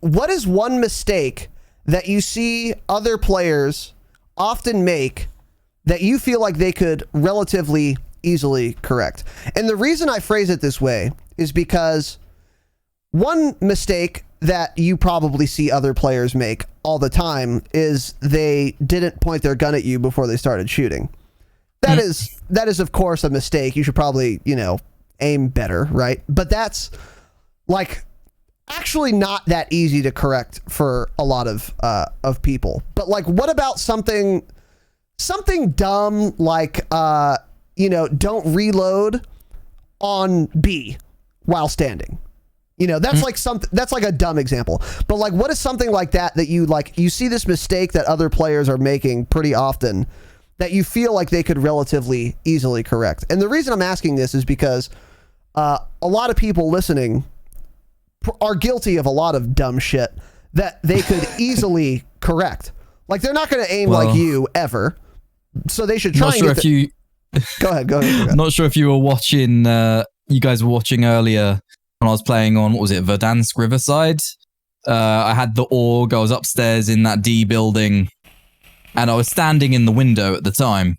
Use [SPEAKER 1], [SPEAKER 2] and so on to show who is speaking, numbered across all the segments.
[SPEAKER 1] what is one mistake that you see other players often make that you feel like they could relatively easily correct? And the reason I phrase it this way is because one mistake that you probably see other players make all the time is they didn't point their gun at you before they started shooting. That is of course a mistake. You should probably, aim better, right? But that's like actually not that easy to correct for a lot of people. But like, what about something dumb like don't reload on B while standing? That's like that's like a dumb example. But like, what is something like that you see this mistake that other players are making pretty often that you feel like they could relatively easily correct? And the reason I'm asking this is because a lot of people listening are guilty of a lot of dumb shit that they could easily correct. Like, they're not going to aim like you ever, so they should try.
[SPEAKER 2] Not sure if you.
[SPEAKER 1] Go ahead.
[SPEAKER 2] Not sure if you were watching. You guys were watching earlier when I was playing on, what was it, Verdansk Riverside? I had the AUG. I was upstairs in that D building, and I was standing in the window at the time,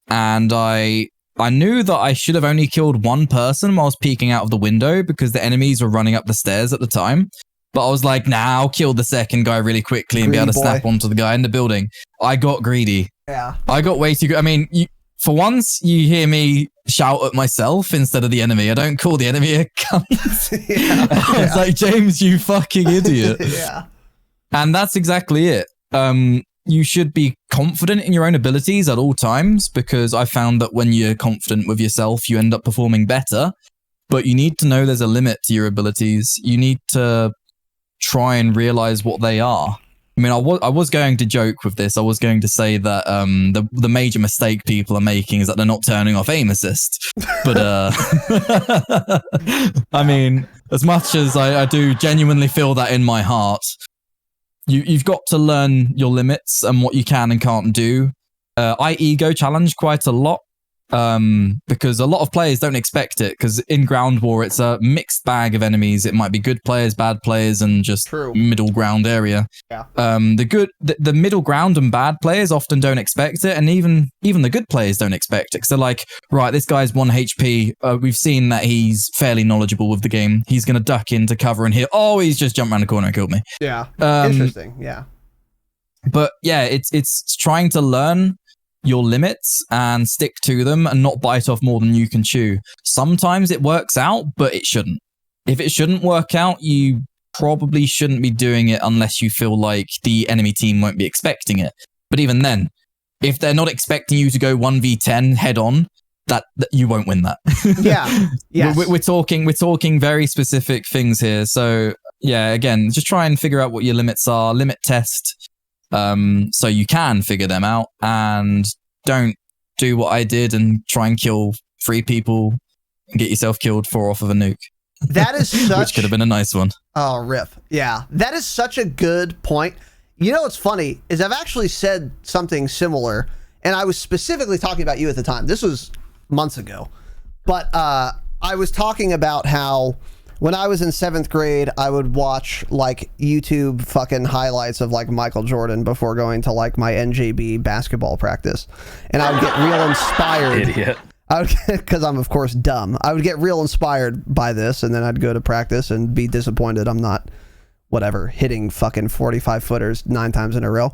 [SPEAKER 2] and I knew that I should have only killed one person while I was peeking out of the window because the enemies were running up the stairs at the time. But I was like, nah, I'll kill the second guy really quickly and be able to snap onto the guy in the building. I got greedy.
[SPEAKER 1] Yeah.
[SPEAKER 2] I got way too good. I mean, for once, you hear me shout at myself instead of the enemy. I don't call the enemy a cunt. It's like, James, you fucking idiot.
[SPEAKER 1] Yeah.
[SPEAKER 2] And that's exactly it. You should be confident in your own abilities at all times, because I found that when you're confident with yourself, you end up performing better. But you need to know there's a limit to your abilities. You need to try and realize what they are. I mean, I was going to joke with this. I was going to say that the major mistake people are making is that they're not turning off aim assist. But I mean, as much as I do genuinely feel that in my heart, you've got to learn your limits and what you can and can't do. I ego challenge quite a lot because a lot of players don't expect it, because in ground war it's a mixed bag of enemies. It might be good players, bad players, and just middle ground area.
[SPEAKER 1] Yeah.
[SPEAKER 2] The middle ground and bad players often don't expect it, and even the good players don't expect it, because they're like, right, this guy's 1 HP. We've seen that he's fairly knowledgeable with the game. He's gonna duck into cover and hit. Oh, he's just jumped around the corner and killed me.
[SPEAKER 1] Yeah. Interesting. Yeah.
[SPEAKER 2] But yeah, it's trying to learn your limits and stick to them and not bite off more than you can chew. Sometimes it works out, but it shouldn't. If it shouldn't work out, you probably shouldn't be doing it unless you feel like the enemy team won't be expecting it. But even then, if they're not expecting you to go 1v10 head on, that you won't win that.
[SPEAKER 1] Yeah. Yes.
[SPEAKER 2] We're talking very specific things here. So yeah, again, just try and figure out what your limits are, limit test, so you can figure them out, and don't do what I did and try and kill 3 people and get yourself killed 4 off of a nuke.
[SPEAKER 1] That is such...
[SPEAKER 2] Which could have been a nice one.
[SPEAKER 1] Oh, rip. Yeah. That is such a good point. You know what's funny is I've actually said something similar, and I was specifically talking about you at the time. This was months ago. But I was talking about how when I was in 7th grade, I would watch like YouTube fucking highlights of like Michael Jordan before going to like my NJB basketball practice. And I would get real inspired.
[SPEAKER 3] Idiot.
[SPEAKER 1] Because I'm of course dumb. I would get real inspired by this, and then I'd go to practice and be disappointed I'm not, whatever, hitting fucking 45 footers 9 times in a row.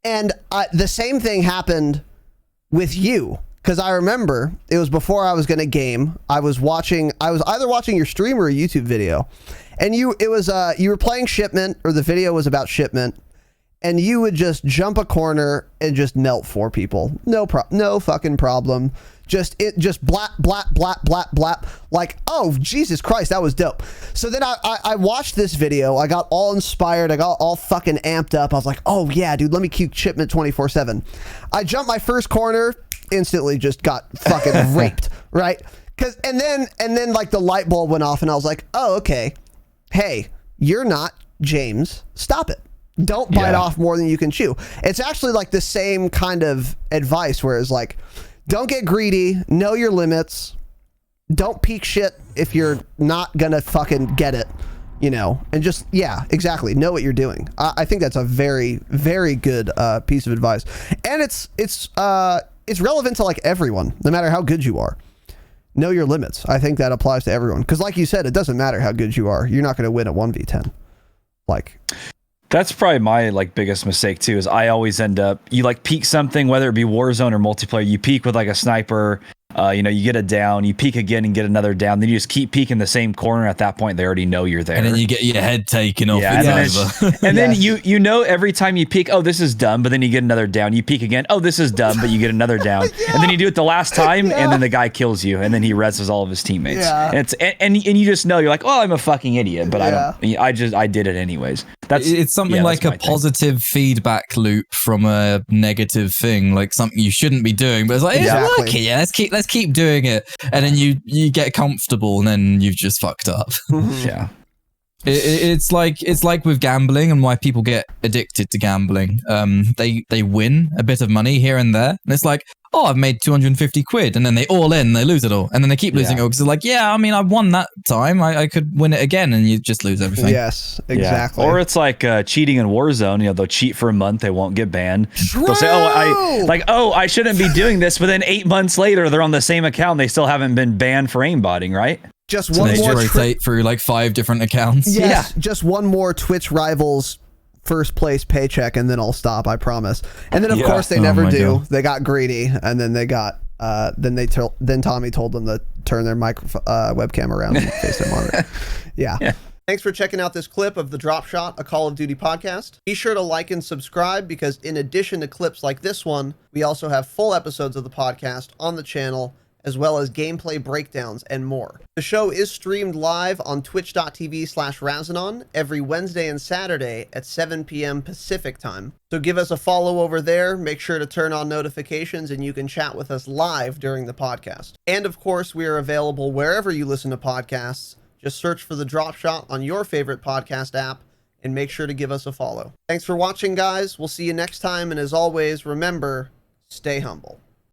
[SPEAKER 1] And the same thing happened with you. Because I remember it was before I was going to game. I was either watching your stream or a YouTube video, and you were playing Shipment, or the video was about Shipment, and you would just jump a corner and just melt 4 people. No fucking problem. Just blap, blap, blap, blap, blap. Like, oh, Jesus Christ, that was dope. So then I watched this video. I got all inspired. I got all fucking amped up. I was like, oh yeah, dude, let me queue Shipment 24/7. I jumped my first corner, instantly just got fucking raped, right? And then like the light bulb went off, and I was like, oh, okay. Hey, you're not James. Stop it. Don't bite off more than you can chew. It's actually like the same kind of advice, whereas like, don't get greedy, know your limits, don't peek shit if you're not gonna fucking get it. you know, and just, yeah, exactly. Know what you're doing. I think that's a very, very good piece of advice. And it's relevant to like everyone, no matter how good you are. Know your limits. I think that applies to everyone. Because like you said, it doesn't matter how good you are. You're not going to win a 1v10. Like...
[SPEAKER 3] That's probably my like biggest mistake too, is I always end up, you like peek something, whether it be Warzone or multiplayer, you peek with like a sniper, you know, you get a down, you peek again and get another down, then you just keep peeking the same corner. At that point, they already know you're there.
[SPEAKER 2] And then you get your head taken off.
[SPEAKER 3] Yeah, and then you know every time you peek, oh, this is dumb, but then you get another down. You peek again, oh, this is dumb, but you get another down. Yeah. And then you do it the last time, and then the guy kills you, and then he reses all of his teammates.
[SPEAKER 1] Yeah.
[SPEAKER 3] And you just know, you're like, oh, I'm a fucking idiot, but I did it anyways.
[SPEAKER 2] It's something like a positive feedback loop from a negative thing, like something you shouldn't be doing, but it's like, it's working, yeah, let's keep doing it. And then you get comfortable and then you've just fucked up.
[SPEAKER 3] Yeah.
[SPEAKER 2] It's like with gambling and why people get addicted to gambling. They win a bit of money here and there, and it's like, oh, I've made 250 quid, and then they all in, they lose it all, and then they keep losing it all because they're like, yeah, I mean, I won that time, I could win it again, and you just lose everything.
[SPEAKER 1] Yes, exactly.
[SPEAKER 3] Yeah. Or it's like cheating in Warzone. You know, they'll cheat for a month, they won't get banned.
[SPEAKER 1] True.
[SPEAKER 3] They'll say, I shouldn't be doing this, but then 8 months later, they're on the same account, they still haven't been banned for aimbotting, right?
[SPEAKER 1] Just
[SPEAKER 2] so
[SPEAKER 1] one
[SPEAKER 2] they
[SPEAKER 1] more
[SPEAKER 2] rotate through like 5 different accounts.
[SPEAKER 1] Yes, just one more Twitch Rivals first place paycheck, and then I'll stop. I promise. And then of course they never do. God. They got greedy, and then they got then Tommy told them to turn their webcam around and face their monitor. Yeah. Thanks for checking out this clip of the Dropshot, a Call of Duty podcast. Be sure to like and subscribe, because in addition to clips like this one, we also have full episodes of the podcast on the channel, as well as gameplay breakdowns and more. The show is streamed live on twitch.tv/Razinon every Wednesday and Saturday at 7 p.m. Pacific time. So give us a follow over there, make sure to turn on notifications, and you can chat with us live during the podcast. And of course, we are available wherever you listen to podcasts. Just search for the Dropshot on your favorite podcast app, and make sure to give us a follow. Thanks for watching, guys. We'll see you next time, and as always, remember, stay humble.